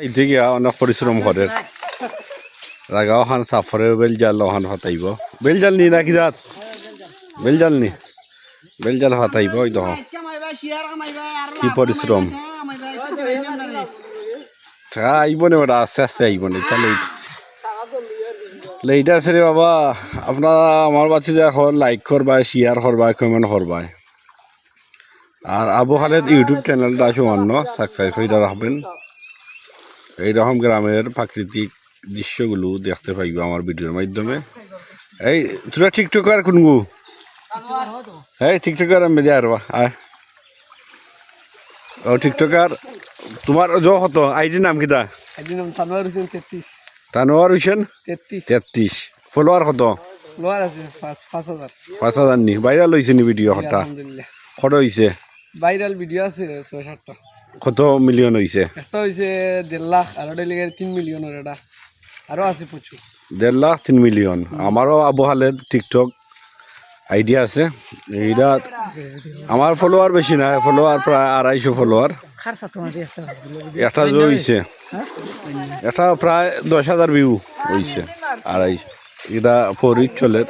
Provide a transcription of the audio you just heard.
এইতে গিয়া অনেক পরিশ্রম করে জাগা ওখান সাফরে বেলজাল ওখান হতাইব বেলজাল নি নাকি জাত বেলজাল নি বেলজাল হতাইব ওই দেখো কি পরিশ্রম আইব নে ওটা আস্তে আস্তে আইব নে তাহলে এইটা আছে রে বাবা আপনারা আমার বাচ্চা যা লাইক করবা শেয়ার করবা কমেন্ট করবা আর আবু খালেদ ইউটিউব চ্যানেলটা সামান্য সাবস্ক্রাইব করে রাখবেন এইরকম গ্রামের প্রাকৃতিক দৃশ্যগুলো দেখতে পাইবা আমার ভিডিওর মাধ্যমে এই তোরা টিকটকার কোনগু এই টিকটকার আমি যা আরবা আয় ও টিকটকার তোমার জো কত আইডির নাম কিটা আইডির নাম তানোয়ার হোসেন 33 তানোয়ার হোসেন 33 ফলোয়ার কত ফলোয়ার আছে 5000 5000 নি ভাইরাল হইছে নি ভিডিও হটা আলহামদুলিল্লাহ কত হইছে ভাইরাল ভিডিও আছে 6-7টা কত মিলিয়ন হইছে একটা হইছে 1.5 লাখ আর ওটা লিগে 3 মিলিয়নের এটা আরো আছে প্রচুর 1.5 লাখ 3 মিলিয়ন আমারও আবু খালেদ টিকটক আইডিয়া আছে এইটা আমার ফলোয়ার বেশি না ফলোয়ার প্রায় 250 ফলোয়ার একটা যে হইছে এটা প্রায় 10,000 ভিউ হইছে 250 এটা ফরিদ চলে